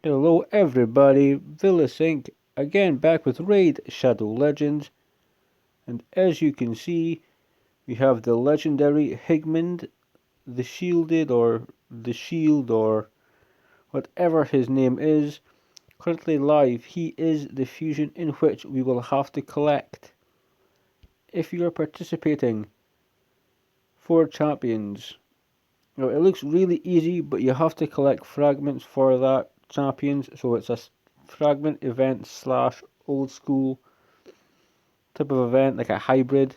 Hello everybody, Vilisink again back with Raid Shadow Legends, and as you can see we have the legendary Sigmund the Shielded or the Shield or whatever his name is, currently live. He is the fusion in which we will have to collect, if you are participating, 4 champions. Now it looks really easy, but you have to collect fragments for that champions, so it's a fragment event slash old school type of event, like a hybrid.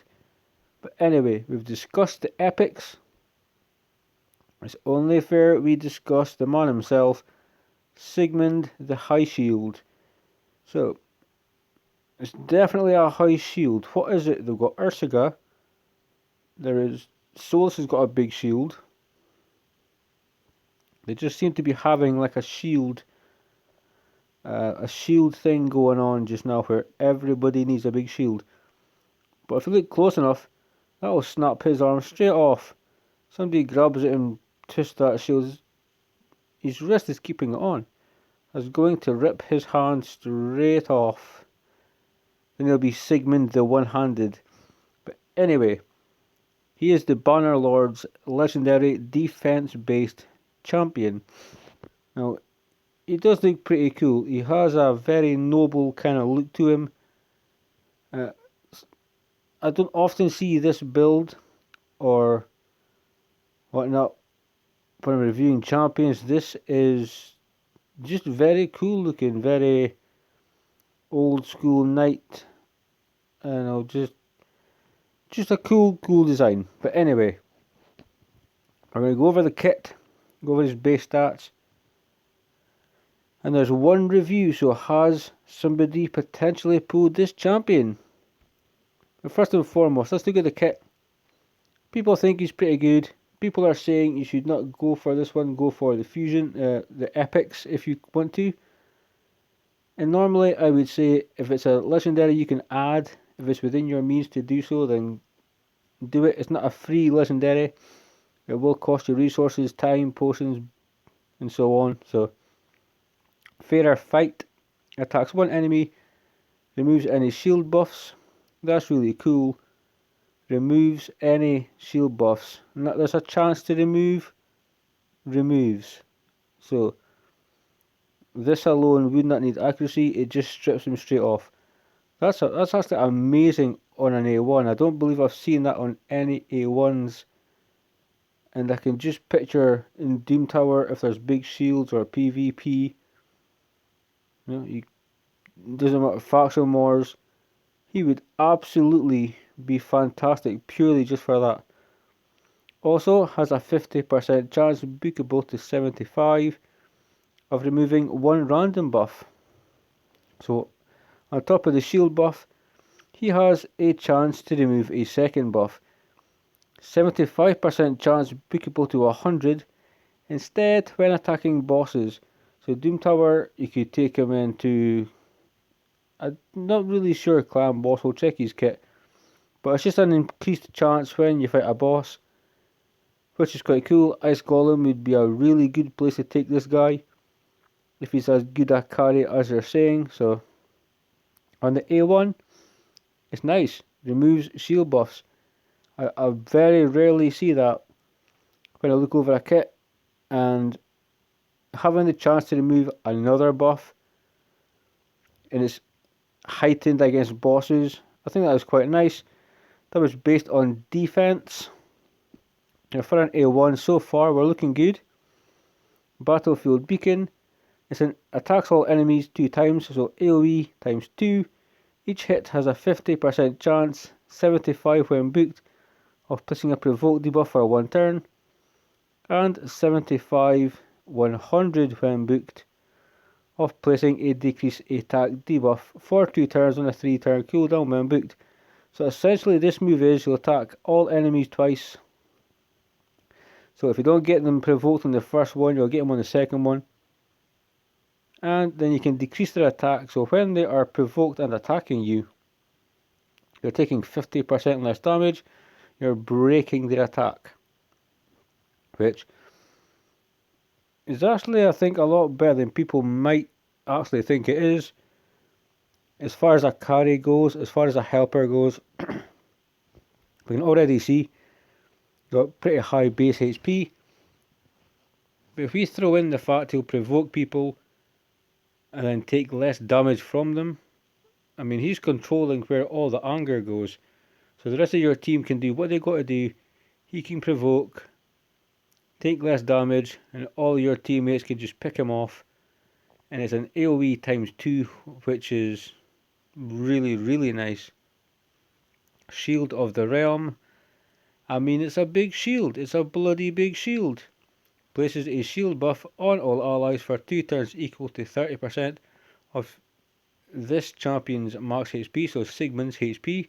But anyway, we've discussed the epics. It's only fair we discuss the man himself, Sigmund the HighShield. So, it's definitely a high shield. What is it? They've got Ursaga. There is Solus has got a big shield. They just seem to be having like a shield thing going on just now where everybody needs a big shield. But if you look close enough, that will snap his arm straight off. Somebody grabs it and twists that shield. His wrist is keeping it on. Is going to rip his hand straight off. Then he'll be Sigmund the One-Handed. But anyway, he is the Banner Lord's legendary defense-based champion. Now, he does look pretty cool. He has a very noble kind of look to him. I don't often see this build or whatnot when I'm reviewing champions. This is just very cool looking, very old school knight. I don't know, just a cool design. But anyway, I'm going to go over the kit, go over his base stats. And there's one review, so has somebody potentially pulled this champion? But first and foremost, let's look at the kit. People think he's pretty good. People are saying you should not go for this one, go for the fusion, the epics if you want to. And normally I would say if it's a legendary you can add, if it's within your means to do so, then do it. It's not a free legendary. It will cost you resources, time, potions, and so on. So, fairer fight. Attacks one enemy, removes any shield buffs. That's really cool. Removes any shield buffs. There's a chance to remove. Removes. So, this alone would not need accuracy. It just strips them straight off. That's actually amazing on an A1. I don't believe I've seen that on any A1s. And I can just picture in Doom Tower if there's big shields or PvP. Doesn't matter, faction wars. He would absolutely be fantastic purely just for that. Also has a 50% chance, bookable to 75, of removing one random buff. So on top of the shield buff, he has a chance to remove a second buff. 75% chance bookable to 100 instead when attacking bosses. So Doom Tower, you could take him into, I'm not really sure clan boss, we'll check his kit. But it's just an increased chance when you fight a boss, which is quite cool. Ice Golem would be a really good place to take this guy, if he's as good a carry as they're saying. So on the A1, it's nice. Removes shield buffs. I very rarely see that when I look over a kit, and having the chance to remove another buff and it's heightened against bosses, I think that was quite nice. That was based on defense. Now for an A1 so far we're looking good. Battlefield Beacon. It's an attacks all enemies 2 times, so AoE times 2. Each hit has a 50% chance, 75 when booked, of placing a provoke debuff for 1 turn, and 75 100 when booked, of placing a decreased attack debuff for 2 turns on a 3 turn cooldown when booked. So essentially this move is you'll attack all enemies twice. So if you don't get them provoked on the first one, you'll get them on the second one. And then you can decrease their attack, so when they are provoked and attacking you, you're taking 50% less damage, you're breaking their attack. Which, is actually, I think, a lot better than people might actually think it is. As far as a carry goes, as far as a helper goes, we can already see got pretty high base HP. But if we throw in the fact he'll provoke people and then take less damage from them, I mean, he's controlling where all the anger goes. So the rest of your team can do what they got to do. He can provoke, take less damage, and all your teammates can just pick him off. And it's an AoE times 2, which is really, really nice. Shield of the Realm. I mean, it's a big shield. It's a bloody big shield. Places a shield buff on all allies for 2 turns equal to 30% of this champion's max HP, so Sigmund's HP.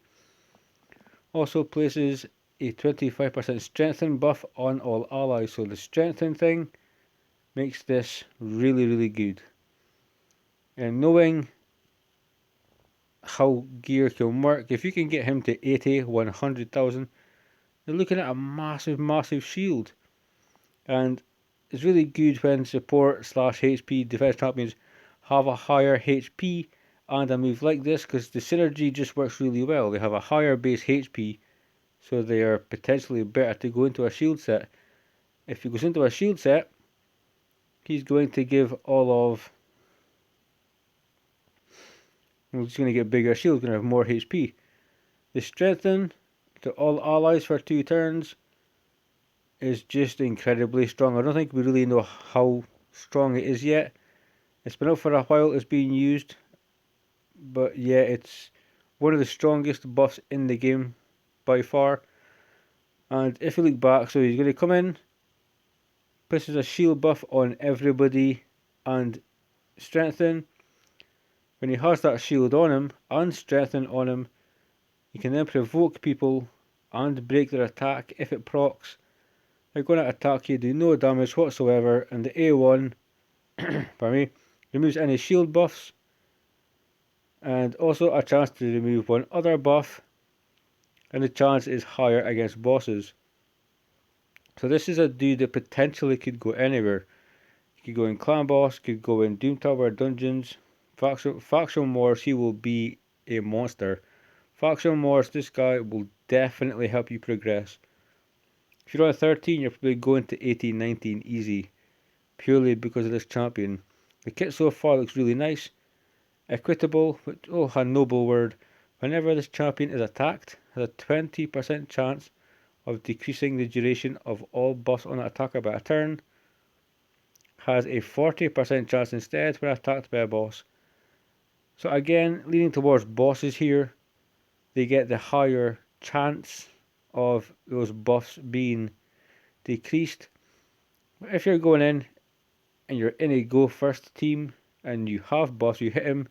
Also places a 25% strengthen buff on all allies, so the strengthen thing makes this really, really good. And knowing how gear can work, if you can get him to 80, 100,000, you're looking at a massive, massive shield. And it's really good when support slash HP defense champions have a higher HP and a move like this, because the synergy just works really well. They have a higher base HP, so they are potentially better to go into a shield set. If he goes into a shield set, he's going to give all of... he's going to get bigger shield, going to have more HP. The strengthen to all allies for 2 turns is just incredibly strong. I don't think we really know how strong it is yet. It's been out for a while, it's being used, but yeah, it's one of the strongest buffs in the game by far. And if you look back, so he's going to come in, places a shield buff on everybody and strengthen. When he has that shield on him and strengthen on him, you can then provoke people and break their attack. If it procs, they're going to attack you, do no damage whatsoever, and the A1 pardon me, removes any shield buffs, and also a chance to remove one other buff, and the chance is higher against bosses. So this is a dude that potentially could go anywhere. He could go in Clan Boss, could go in Doom Tower dungeons, faction wars. He will be a monster. Faction wars, this guy will definitely help you progress. If you're on 13, you're probably going to 18, 19 easy, purely because of this champion. The kit so far looks really nice. Equitable, which, oh, a noble word. Whenever this champion is attacked, has a 20% chance of decreasing the duration of all buffs on an attacker by a turn. Has a 40% chance instead when attacked by a boss. So again, leaning towards bosses here, they get the higher chance of those buffs being decreased. But if you're going in and you're in a go first team and you have boss, you hit him,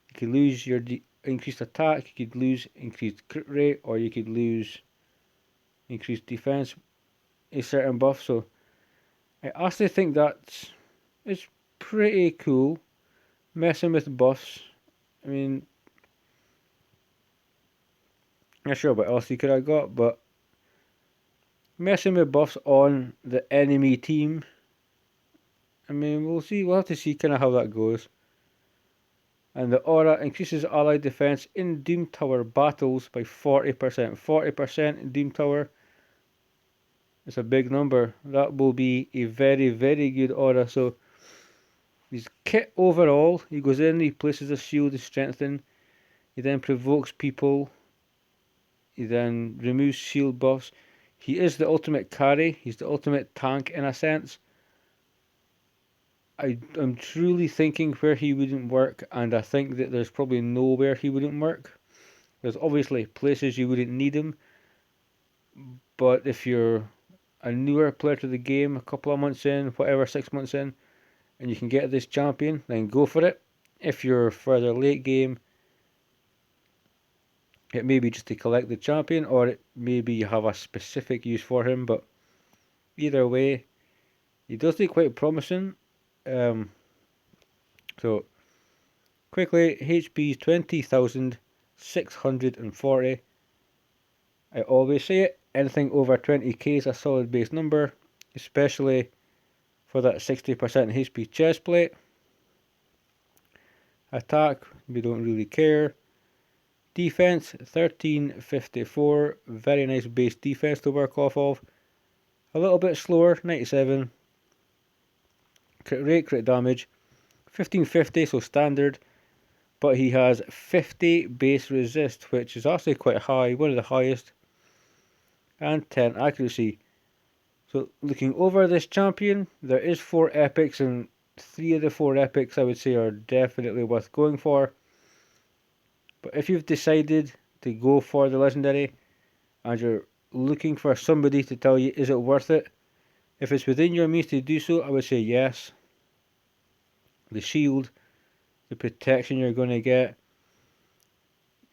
you could lose your increased attack, you could lose increased crit rate, or you could lose increased defense, a certain buff. So I actually think that's it's pretty cool messing with buffs. I mean, not sure what else you could have got, but messing with buffs on the enemy team, I mean, we'll see. We'll have to see kind of how that goes. And the aura increases allied defense in Doom Tower battles by 40%. 40% in Doom Tower. It's a big number. That will be a very, very good aura. So his kit overall, he goes in, he places a shield to strengthen. He then provokes people. He then removes shield buffs. He is the ultimate carry. He's the ultimate tank in a sense. I'm truly thinking where he wouldn't work, and I think that there's probably nowhere he wouldn't work. There's obviously places you wouldn't need him, but if you're a newer player to the game, a couple of months in, whatever, 6 months in, and you can get this champion, then go for it. If you're further late game, it may be just to collect the champion, or it maybe you have a specific use for him, but either way, he does look quite promising. So quickly, HP is 20,640. I always say it, anything over 20k is a solid base number, especially for that 60% HP chest plate. Attack, we don't really care. Defense, 1354, very nice base defense to work off of. A little bit slower, 97. Crit rate, crit damage, 1550, so standard. But he has 50 base resist, which is actually quite high, one of the highest. And 10 accuracy. So looking over this champion, there is 4 epics, and 3 of the 4 epics I would say are definitely worth going for. But if you've decided to go for the legendary and you're looking for somebody to tell you is it worth it, if it's within your means to do so, I would say yes. The shield, the protection you're going to get,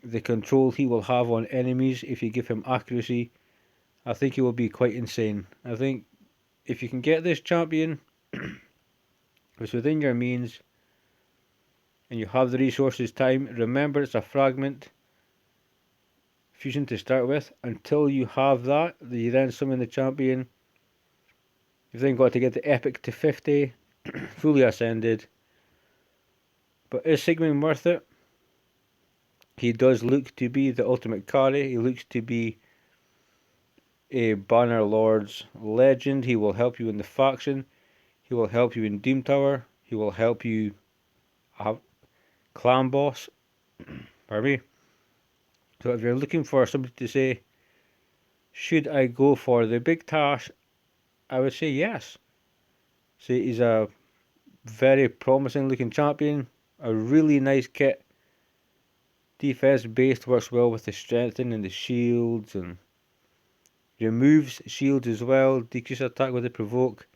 the control he will have on enemies if you give him accuracy, I think he will be quite insane. I think if you can get this champion, if it's within your means, and you have the resources, time, remember it's a fragment fusion to start with. Until you have that, you then summon the champion. You've then got to get the epic to 50, fully ascended. But is Sigmund worth it? He does look to be the ultimate carry. He looks to be a Banner Lord's legend. He will help you in the faction. He will help you in Doom Tower. He will help you have clan boss. Pardon me. So if you're looking for somebody to say, should I go for the big task, I would say yes. So he's a very promising looking champion, a really nice kit. Defense based, works well with the strengthening and the shields, and removes shields as well, decrease attack with the provoke.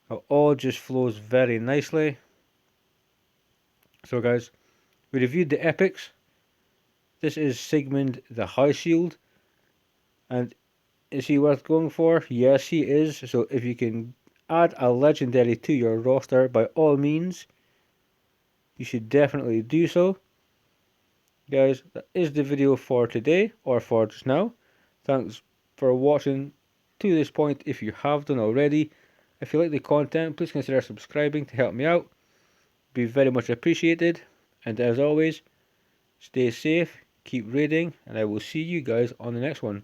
It all just flows very nicely. So guys, we reviewed the epics. This is Sigmund the HighShield, and is he worth going for? Yes, he is. So if you can add a legendary to your roster, by all means, you should definitely do so. Guys, that is the video for today, or for just now. Thanks for watching to this point if you have done already. If you like the content, please consider subscribing to help me out. Be very much appreciated. And as always, stay safe, keep raiding, and I will see you guys on the next one.